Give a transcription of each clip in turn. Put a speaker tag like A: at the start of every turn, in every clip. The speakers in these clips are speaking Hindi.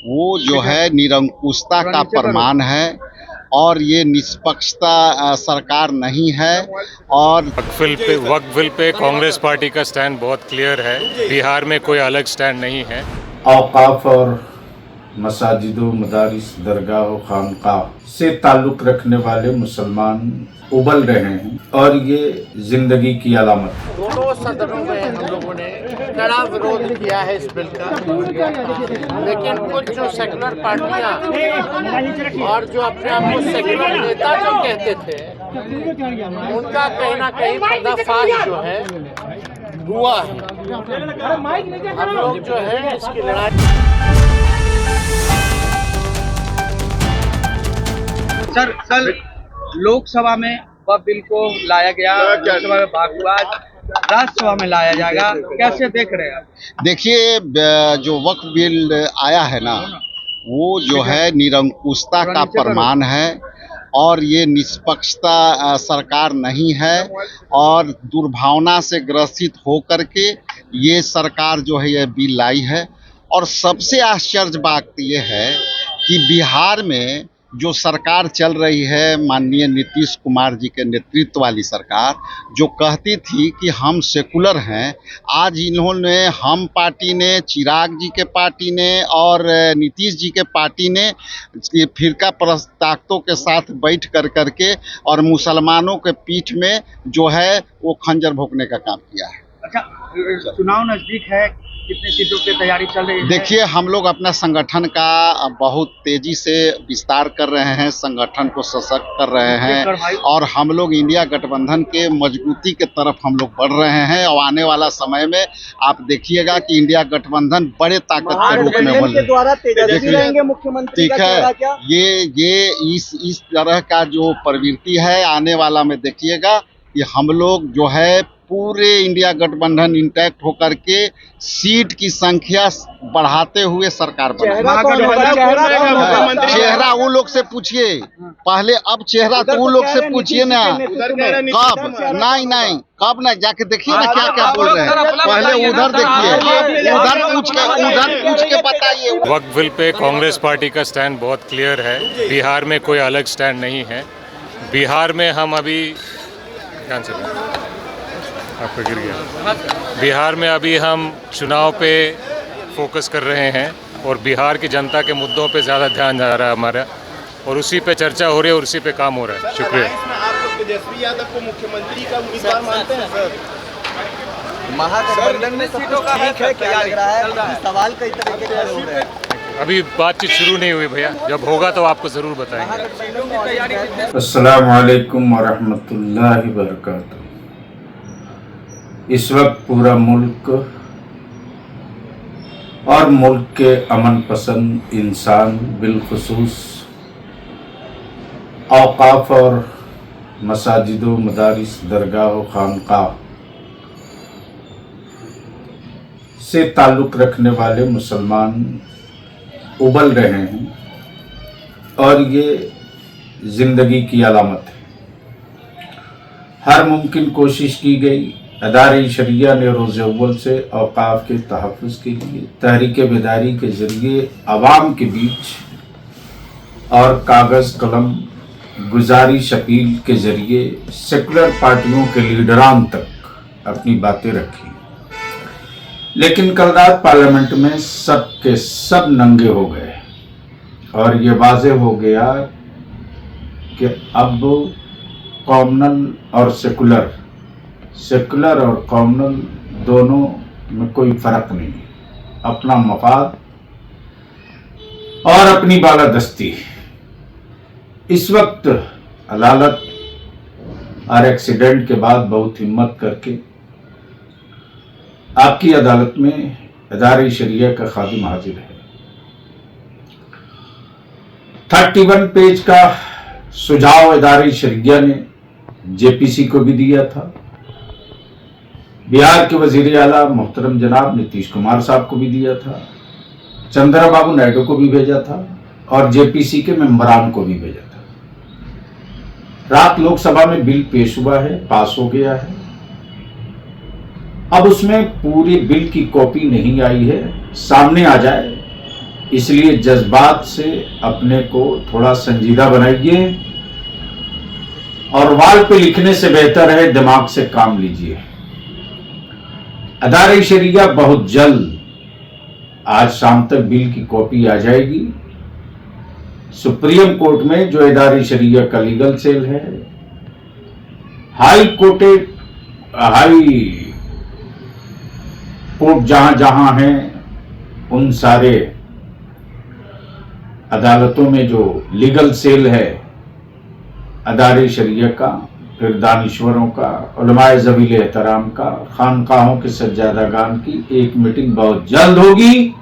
A: वो जो है निरंकुशता का प्रमाण है और ये निष्पक्षता सरकार नहीं है। और
B: वक्फ बिल पे कांग्रेस पार्टी का स्टैंड बहुत क्लियर है। बिहार में कोई अलग स्टैंड नहीं है।
C: औकाफ और मसाजिदों, मदारिस, दरगाह, खानकाह से ताल्लुक़ रखने वाले मुसलमान उबल रहे हैं और ये जिंदगी की अलामत है।
D: दोनों सदनों में हम लोगों ने कड़ा विरोध किया है इस बिल का, लेकिन कुछ जो सेकुलर पार्टियां और जो अपने आप को सेकुलर नेता जो कहते थे, उनका कहीं ना कहीं पर्दाफाश जो है हुआ है। हम लोग जो है इसकी लड़ाई।
E: सर, कल लोकसभा में वह बिल को लाया गया, लोकसभा में पास हुआ, राज्यसभा में लाया जाएगा, कैसे देख रहे हैं आप?
A: देखिए, जो वक्फ बिल आया है ना, वो जो है निरंकुशता का प्रमाण है और ये निष्पक्षता सरकार नहीं है। और दुर्भावना से ग्रसित होकर के ये सरकार जो है ये बिल लाई है। और सबसे आश्चर्य बात ये है कि बिहार में जो सरकार चल रही है, माननीय नीतीश कुमार जी के नेतृत्व वाली सरकार, जो कहती थी कि हम सेकुलर हैं, आज इन्होंने हम पार्टी ने, चिराग जी के पार्टी ने और नीतीश जी के पार्टी ने फिरका परस्त ताकतों के साथ बैठ करके और मुसलमानों के पीठ में जो है वो खंजर भोंकने का काम किया है।
E: अच्छा, चुनाव नजदीक है, कितनी सीटों की तैयारी चल रही है?
A: देखिए, हम लोग अपना संगठन का बहुत तेजी से विस्तार कर रहे हैं, संगठन को सशक्त कर रहे हैं और हम लोग इंडिया गठबंधन के मजबूती के तरफ हम लोग बढ़ रहे हैं। और आने वाला समय में आप देखिएगा कि इंडिया गठबंधन बड़े ताकत के रूप में बन मुख्यमंत्री। ठीक है, ये इस तरह का जो प्रवृत्ति है, आने वाला में देखिएगा कि हम लोग जो है पूरे इंडिया गठबंधन इंटैक्ट होकर के सीट की संख्या बढ़ाते हुए सरकार चेहरा वो लोग से पूछिए पहले, अब चेहरा तो वो लोग से पूछिए ना। कब? नहीं, कब नहीं, जाके देखिए ना क्या क्या बोल रहे हैं। पहले उधर देखिए, उधर पूछ के बताइए।
B: वक्फ बिल पे कांग्रेस पार्टी का स्टैंड बहुत क्लियर है। बिहार में कोई अलग स्टैंड नहीं है। बिहार में हम अभी आपका गिर गया। बिहार में अभी हम चुनाव पे फोकस कर रहे हैं और बिहार की जनता के मुद्दों पे ज़्यादा ध्यान जा रहा है हमारा, और उसी पे चर्चा हो रही है और उसी पे काम हो रहा है। शुक्रिया।
F: आप लोग तेजस्वी यादव को मुख्यमंत्री का उम्मीदवार मानते हैं सर?
G: महागठबंधन में सीटों का ठीक है, क्या लग रहा है? सवाल कई तरीके के हो रहे हैं।
B: अभी बातचीत शुरू नहीं हुई भैया, जब होगा तो आपको ज़रूर बताएंगे।
C: अस्सलाम वालेकुम वरहमतुल्लाहि वबरकातुहू। इस वक्त पूरा मुल्क और मुल्क के अमन पसंद इंसान, बिलखुसूस औकाफ और मसाजिदों, मदारिस, दरगाह, खानकाह से ताल्लुक़ रखने वाले मुसलमान उबल रहे हैं और ये जिंदगी की अलामत है। हर मुमकिन कोशिश की गई। अदारे शरिया ने रोज़ अव्वल से औकाफ के तहफ़्फ़ुज़ के लिए तहरीक बेदारी के ज़रिए अवाम के बीच और कागज़ कलम गुजारिश अपील के ज़रिए सेकुलर पार्टियों के लीडरान तक अपनी बातें रखी। लेकिन कल रात पार्लियामेंट में सब के सब नंगे हो गए और ये वाज़ेह हो गया कि अब कॉमनल और सेकुलर और कॉमनल दोनों में कोई फ़र्क नहीं है। अपना मफाद और अपनी बालादस्ती। इस वक्त अदालत और एक्सीडेंट के बाद बहुत हिम्मत करके आपकी अदालत में अदारे शरिया का खादिम हाजिर है। 31 पेज का सुझाव अदारे शरिया ने जेपीसी को भी दिया था, बिहार के वजीर आला मोहतरम जनाब नीतीश कुमार साहब को भी दिया था, चंद्रबाबू नायडू को भी भेजा था और जेपीसी के मेंबरान को भी भेजा था। रात लोकसभा में बिल पेश हुआ है, पास हो गया है। अब उसमें पूरी बिल की कॉपी नहीं आई है, सामने आ जाए इसलिए जज्बात से अपने को थोड़ा संजीदा बनाइए और वाल पे लिखने से बेहतर है दिमाग से काम लीजिए। अदारे शरिया बहुत जल्द आज शाम तक बिल की कॉपी आ जाएगी। सुप्रीम कोर्ट में जो अदारे शरिया का लीगल सेल है, हाई कोर्ट जहां जहां है, उन सारे अदालतों में जो लीगल सेल है अदारे शरिया का, फिर दानिश्वरों का, उलमाए ज़वील एहतराम का, खानकाहों के सज्जादागान की एक मीटिंग बहुत जल्द होगी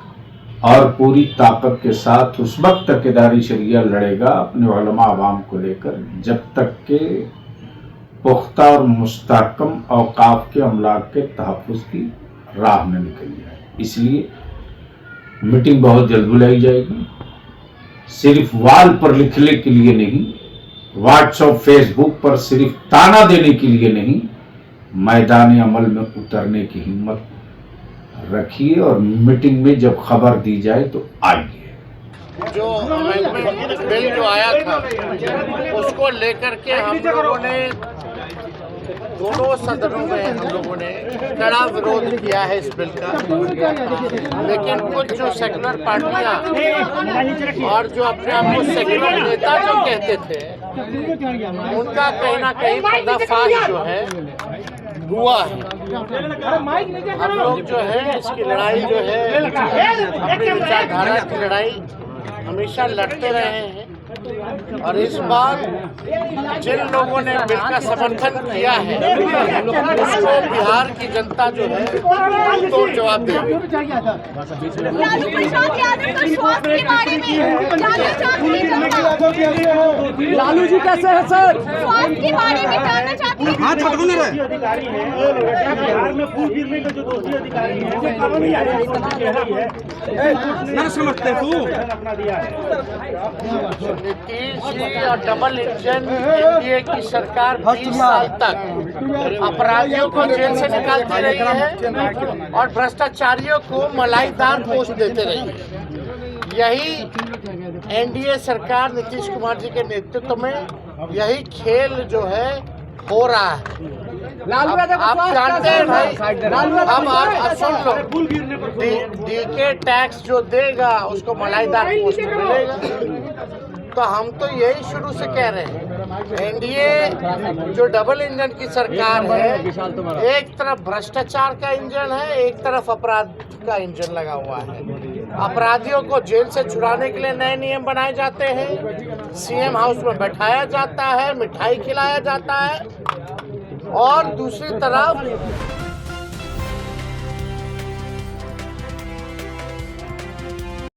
C: और पूरी ताकत के साथ उस वक्त तक अदारे शरिया लड़ेगा अपने उलमा अवाम को लेकर जब तक के पुख्ता और मुस्तहकम औकाफ के अमलाक के तहफ़्फ़ुज़ की राह में निकल जाए। इसलिए मीटिंग बहुत जल्द बुलाई जाएगी, सिर्फ वाल पर लिखने के लिए नहीं, व्हाट्सएप फेसबुक पर सिर्फ ताना देने के लिए नहीं, मैदान अमल में उतरने की हिम्मत रखिए और मीटिंग में जब खबर दी जाए तो आइए।
D: जो अमेंडमेंट बिल जो आया था उसको लेकर के हम लोगों ने दोनों सदनों में हम लोगों ने कड़ा विरोध किया है इस बिल का, लेकिन कुछ जो सेकुलर पार्टियां और जो अपने आप को सेकुलर नेता जो कहते थे उनका कहीं ना कहीं पर्दाफाश जो है हुआ है। हम लोग जो है इसकी लड़ाई जो है अपनी विचारधारा की लड़ाई हमेशा लड़ते रहे हैं और इस बार जिन लोगों ने बिल का समर्थन किया है उसको बिहार की जनता जो है तो जवाब देगी।
G: लालू जी कैसे है सर?
H: स्वास्थ्य के बारे में जानना चाहती हूँ।
F: बिहार में फूल गिरने का जो दोषी अधिकारी है वो कानूनी ना समझते तू अपना दिया है।
D: नीतीश जी और डबल इंजन एनडीए की सरकार 20 साल तक अपराधियों को जेल से निकालती रही है और भ्रष्टाचारियों को मलाईदार पोस्ट देते रही है। यही एनडीए सरकार नीतीश कुमार जी के नेतृत्व में यही खेल जो है हो रहा है। आप जानते हैं भाई, हम आप सुन लो, डीके टैक्स जो देगा उसको मलाईदार पोस्ट मिलेगा। तो हम तो यही शुरू से कह रहे हैं, एनडीए जो डबल इंजन की सरकार है, एक तरफ भ्रष्टाचार का इंजन है, एक तरफ अपराध का इंजन लगा हुआ है। अपराधियों को जेल से छुड़ाने के लिए नए नियम बनाए जाते हैं, सीएम हाउस में बैठाया जाता है, मिठाई खिलाया जाता है और दूसरी तरफ